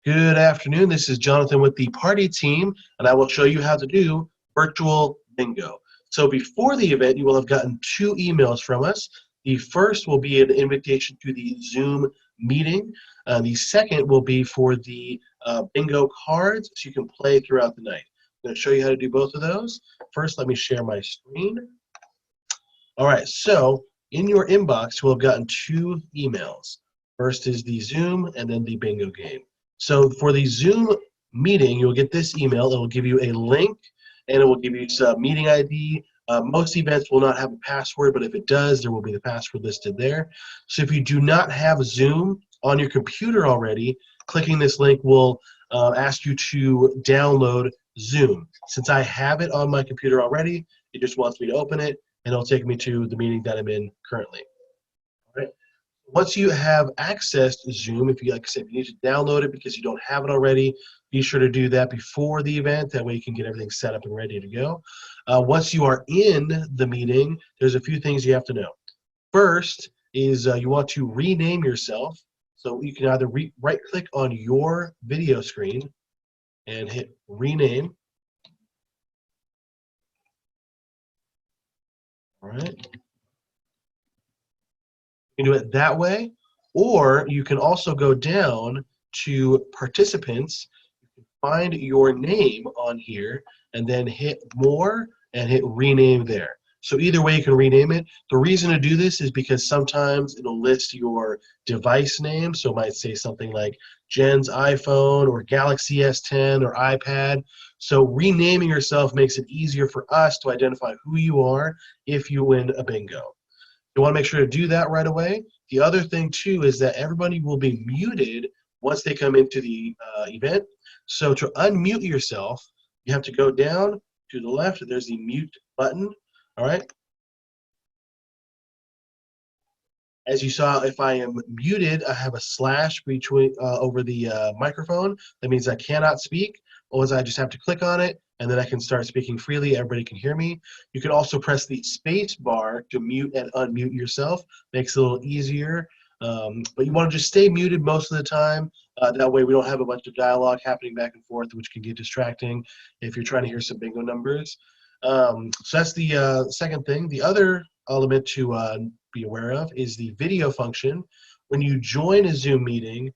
Good afternoon. This is Jonathan with the party team, and I will show you how to do virtual bingo. So before the event, you will have gotten two emails from us. The first will be an invitation to the Zoom meeting. The second will be for the bingo cards so you can play throughout the night. I'm going to show you how to do both of those. First, let me share my screen. All right, so in your inbox, you will have gotten two emails. First is the Zoom and then the bingo game. So for the Zoom meeting, you'll get this email. It will give you a link and it will give you some meeting ID. Most events will not have a password, but if it does, there will be the password listed there. So if you do not have Zoom on your computer already, clicking this link will ask you to download Zoom. Since I have it on my computer already, it just wants me to open it, and it'll take me to the meeting that I'm in currently. All right. Once you have access to Zoom, if you, like I said, if you need to download it because you don't have it already, be sure to do that before the event. That way you can get everything set up and ready to go. Once you are in the meeting, there's a few things you have to know. First is you want to rename yourself. So you can either right-click on your video screen and hit rename. All right. You can do it that way, or you can also go down to participants, find your name on here, and then hit more and hit rename there. So either way you can rename it. The reason to do this is because sometimes it'll list your device name, so it might say something like Jen's iPhone or Galaxy S10 or iPad. So renaming yourself makes it easier for us to identify who you are if you win a bingo. You want to make sure to do that right away. The other thing too is that everybody will be muted once they come into the event. So to unmute yourself, you have to go down to the left. There's the mute button. All right. As you saw, if I am muted, I have a slash between over the microphone. That means I cannot speak. Or I just have to click on it, and then I can start speaking freely. Everybody can hear me. You can also press the space bar to mute and unmute yourself. Makes it a little easier. But you want to just stay muted most of the time. That way we don't have a bunch of dialogue happening back and forth, which can get distracting if you're trying to hear some bingo numbers. So that's the second thing. The other element to be aware of is the video function. When you join a Zoom meeting,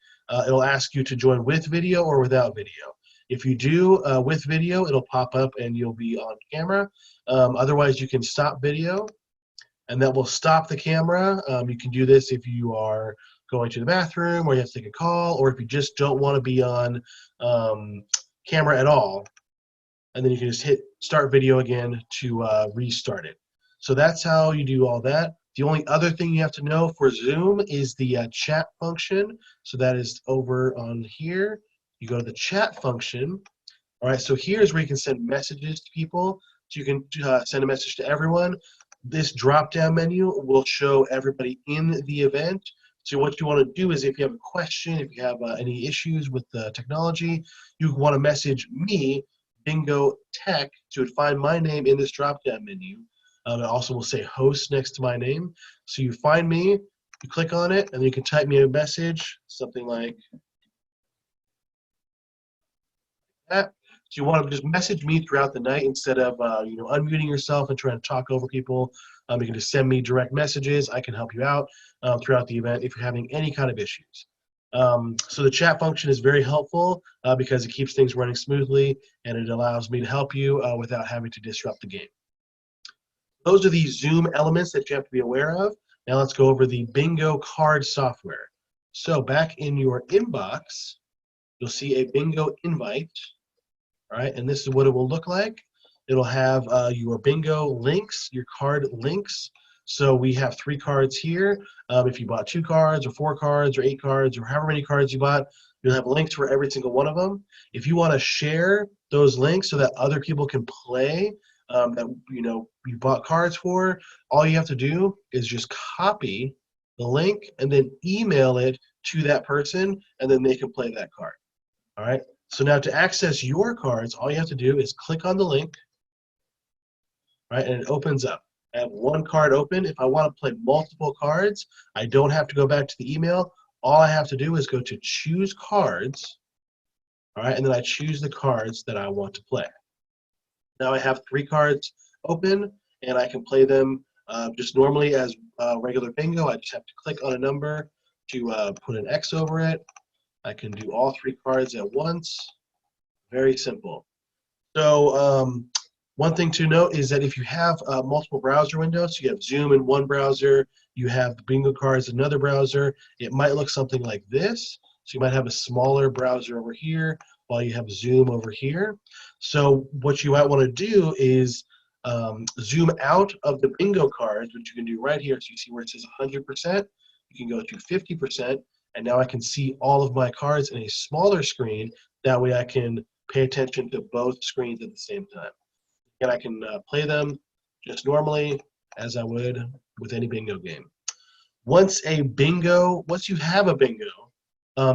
it'll ask you to join with video or without video. If you do with video, it'll pop up and you'll be on camera. Otherwise, you can stop video, and that will stop the camera. You can do this if you are going to the bathroom or you have to take a call, or if you just don't want to be on camera at all. And then you can just hit start video again to restart it. So that's how you do all that. The only other thing you have to know for Zoom is the chat function. So that is over on here. You go to the chat function. All right, so here's where you can send messages to people. So you can send a message to everyone. This drop-down menu will show everybody in the event. So what you want to do is if you have a question, if you have any issues with the technology, you want to message me, Bingo Tech, so you'd find my name in this drop-down menu. It also will say host next to my name. So you find me, you click on it, and you can type me a message, something like that. So you want to just message me throughout the night instead of unmuting yourself and trying to talk over people. You can just send me direct messages. I can help you out throughout the event if you're having any kind of issues. So the chat function is very helpful because it keeps things running smoothly and it allows me to help you without having to disrupt the game. Those are the Zoom elements that you have to be aware of. Now let's go over the bingo card software. So back in your inbox, you'll see a bingo invite. All right, and this is what it will look like. It'll have your bingo links, your card links. So we have 3 cards here. If you bought 2 cards or 4 cards or 8 cards or however many cards you bought, you'll have links for every single one of them. If you want to share those links so that other people can play that you bought cards for, all you have to do is just copy the link and then email it to that person, and then they can play that card. All right. So now to access your cards, all you have to do is click on the link, right, and it opens up. I have 1 card open. If I want to play multiple cards, I don't have to go back to the email. All I have to do is go to choose cards, All right, and then I choose the cards that I want to play. Now I have 3 cards open, and I can play them just normally as regular bingo. I just have to click on a number to put an X over it. I can do all 3 cards at once. Very simple. So one thing to note is that if you have multiple browser windows, so you have Zoom in one browser, you have the bingo cards in another browser, it might look something like this. So you might have a smaller browser over here while you have Zoom over here. So what you might want to do is zoom out of the bingo cards, which you can do right here. So you see where it says 100%, you can go to 50%, and now I can see all of my cards in a smaller screen. That way I can pay attention to both screens at the same time. And I can play them just normally as I would with any bingo game. Once you have a bingo,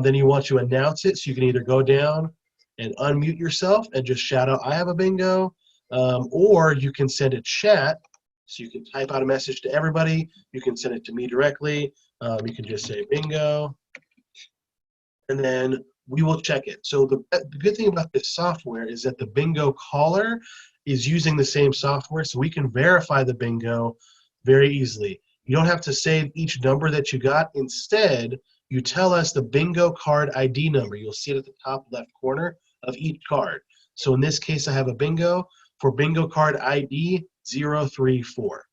then you want to announce it. So you can either go down and unmute yourself and just shout out, I have a bingo, or you can send a chat. So you can type out a message to everybody. You can send it to me directly. You can just say bingo, and then we will check it. So the good thing about this software is that the bingo caller is using the same software, so we can verify the bingo very easily. You don't have to save each number that you got. Instead, you tell us the bingo card ID number. You'll see it at the top left corner of each card. So in this case, I have a bingo for bingo card ID 034.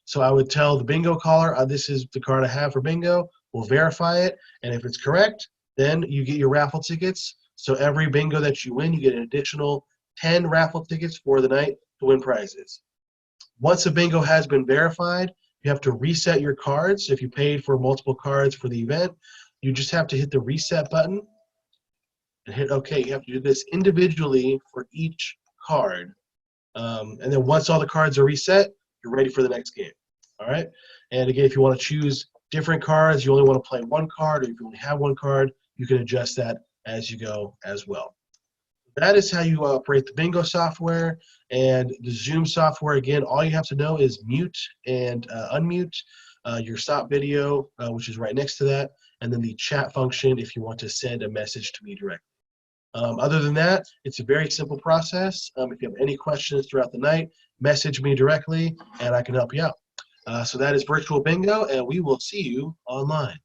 So I would tell the bingo caller, this is the card I have for bingo. We'll verify it, and if it's correct, then you get your raffle tickets. So every bingo that you win, you get an additional 10 raffle tickets for the night to win prizes. Once a bingo has been verified, you have to reset your cards. If you paid for multiple cards for the event, you just have to hit the reset button and hit OK. You have to do this individually for each card. And then once all the cards are reset, you're ready for the next game. All right? And again, if you want to choose different cards, you only want to play one card, or if you only have one card, you can adjust that as you go as well. That is how you operate the bingo software. And the Zoom software, again, all you have to know is mute and unmute your stop video, which is right next to that, and then the chat function if you want to send a message to me directly. Other than that, it's a very simple process. If you have any questions throughout the night, message me directly, and I can help you out. So that is Virtual Bingo, and we will see you online.